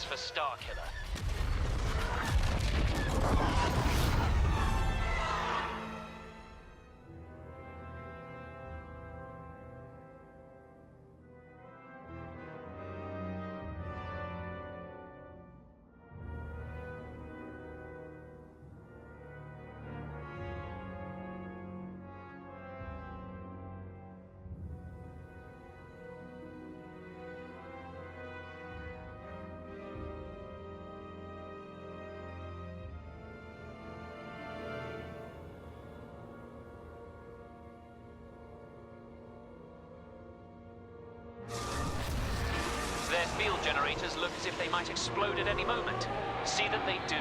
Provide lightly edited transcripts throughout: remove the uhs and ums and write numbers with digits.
for Starkiller. Their field generators look as if they might explode at any moment. See that they do.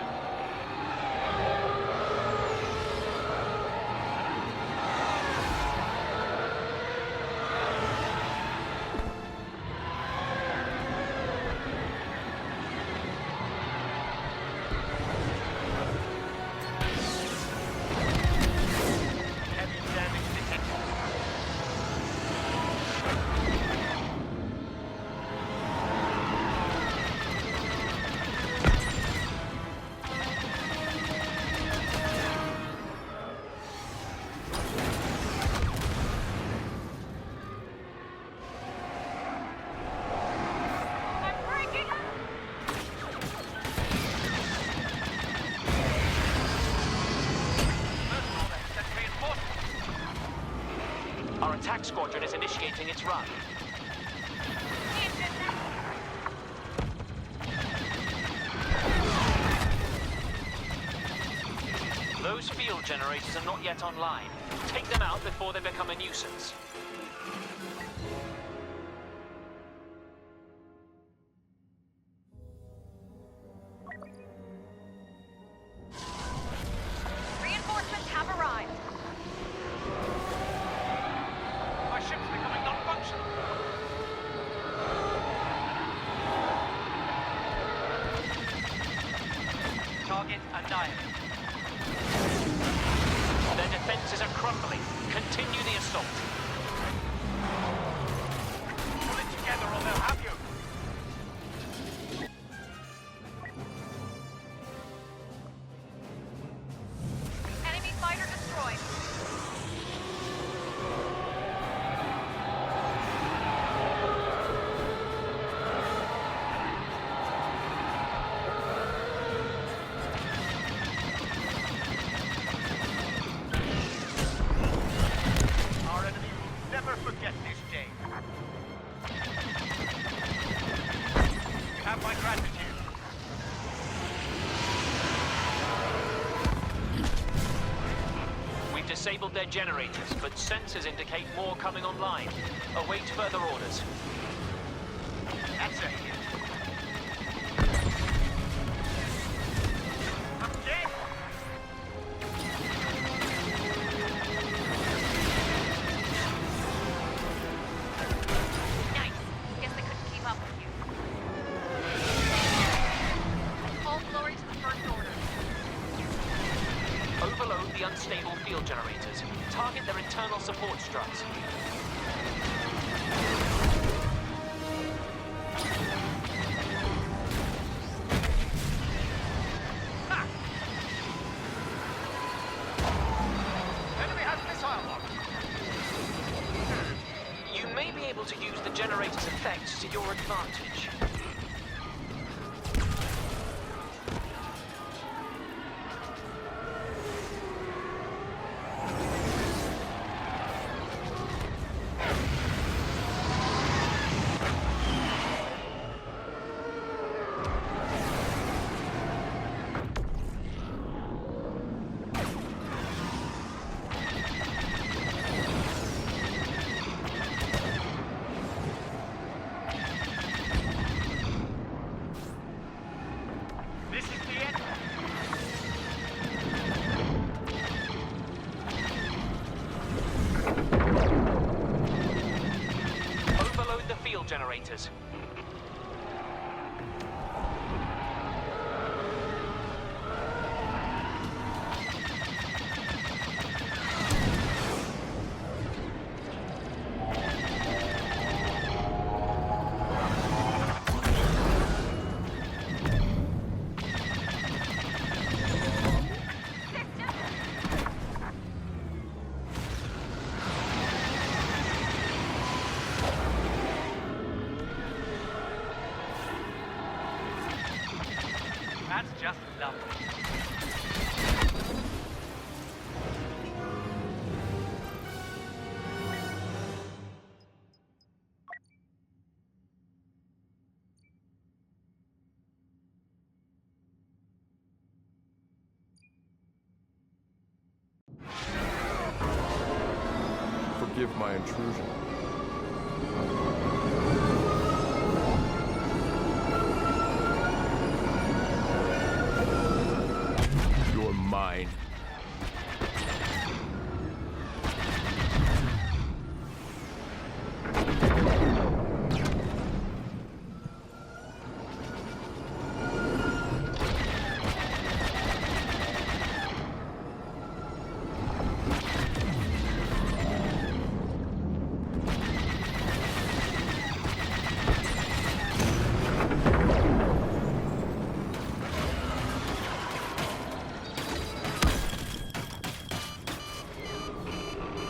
Our attack squadron is initiating its run. Those field generators are not yet online. Take them out before they become a nuisance. Reinforcements have arrived. My ship's becoming non-functional. Target annihilated. Their defenses are crumbling. Continue the assault. Pull it together or they'll have you. Enemy fighter destroyed. Our enemy will never forget this day. You have my gratitude. We've disabled their generators, but sensors indicate more coming online. Await further orders. That's it. Okay. Nice. Guess they couldn't keep up with you. All glory to the First Order. Overload the unstable field generators. Target their internal support struts. Ha! Enemy has missile lock. You may be able to use the generator's effects to your advantage. That's just lovely. Forgive my intrusion. You're mine.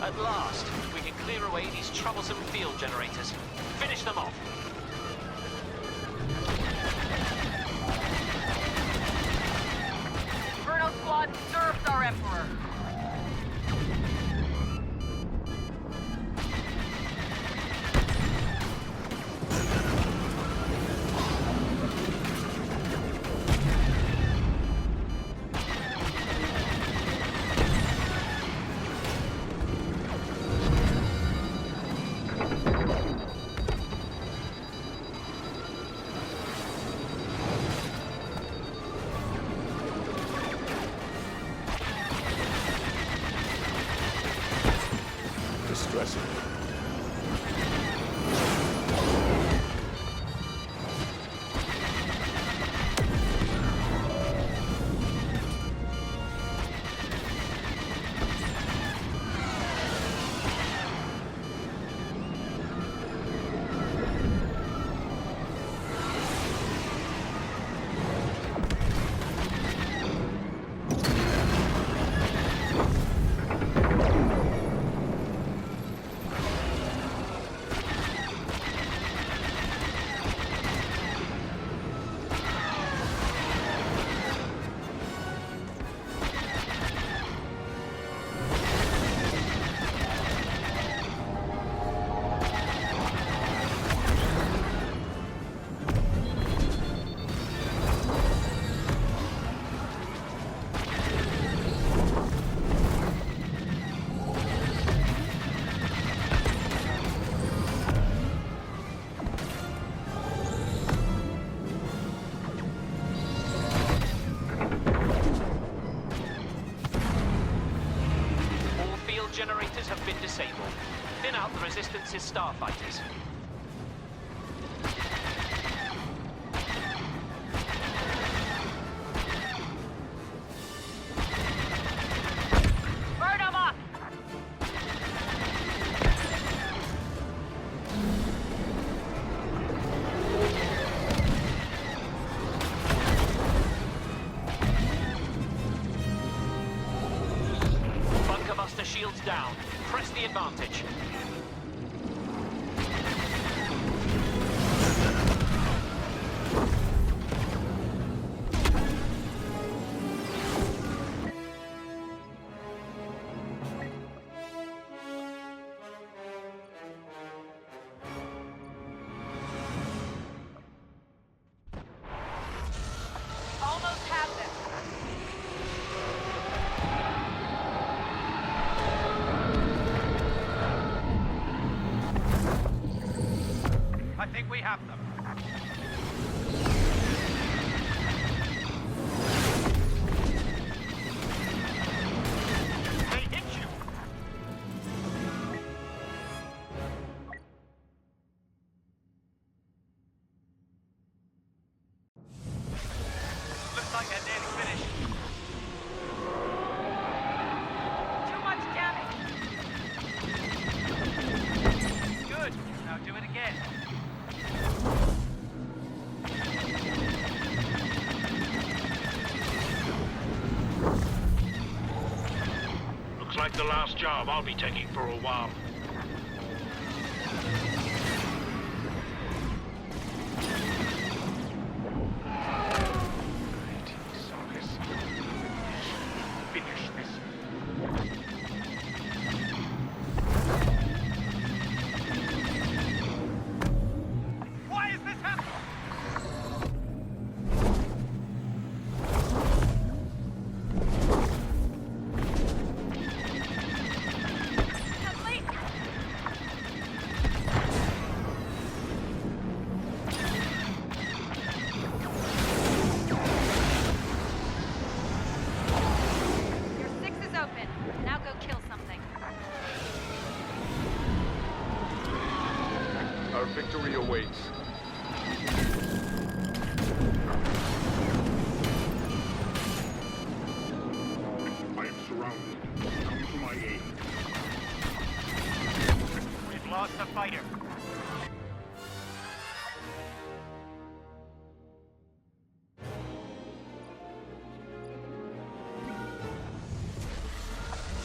At last, we can clear away these troublesome field generators. Finish them off. Inferno Squad serves our Emperor. Distressing. All field generators have been disabled. Thin out the Resistance's starfighters. Burn 'em up! Bunker buster shields down. Press the advantage. Almost have them. I think we have them. They hit you! Looks like they're nearly finished. Too much damage. Good. Now do it again. Looks like the last job I'll be taking for a while. Victory awaits. I am surrounded. Come to my aid. We've lost a fighter.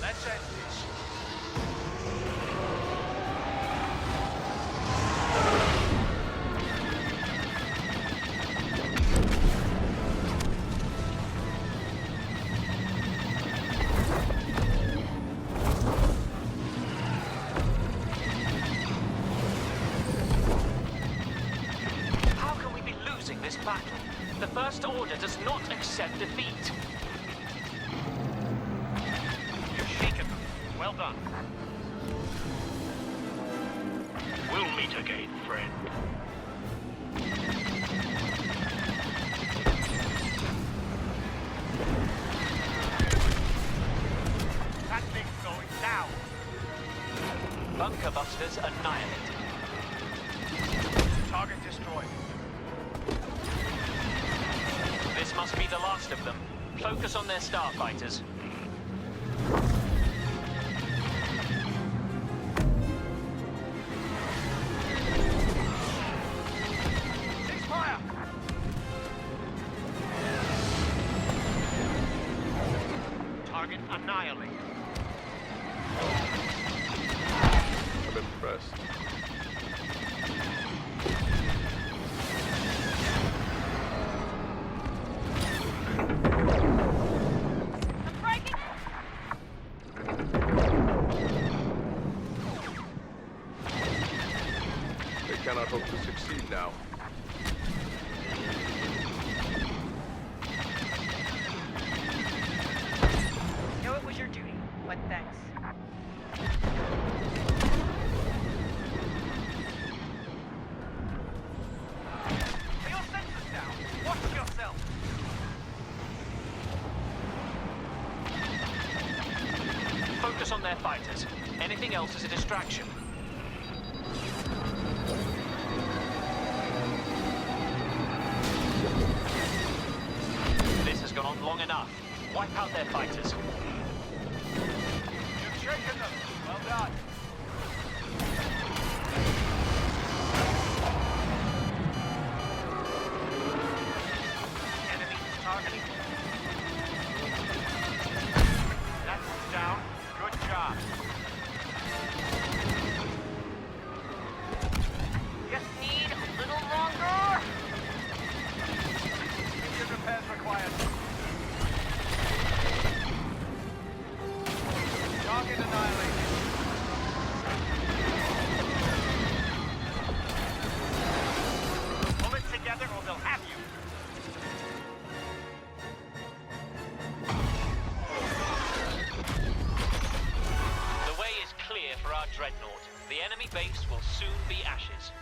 Let's end this. How can we be losing this battle? The First Order does not accept defeat. You've shaken them. Well done. We'll meet again, friend. That thing's going down. Bunker busters annihilated. Target destroyed. This must be the last of them. Focus on their starfighters. Ceasefire! Target annihilated. I'm impressed. I'm breaking. They cannot hope to succeed now. Know it was your duty, but thanks. Are your sensors down? Watch yourself. Focus on their fighters. Anything else is a distraction. This has gone on long enough. Wipe out their fighters. You've shaken them. Well done. Enemy targeting. That's down. Good job. Just need a little longer. Immediate repairs required. Target annihilated. Pull it together or they'll have you. The way is clear for our dreadnought. The enemy base will soon be ashes.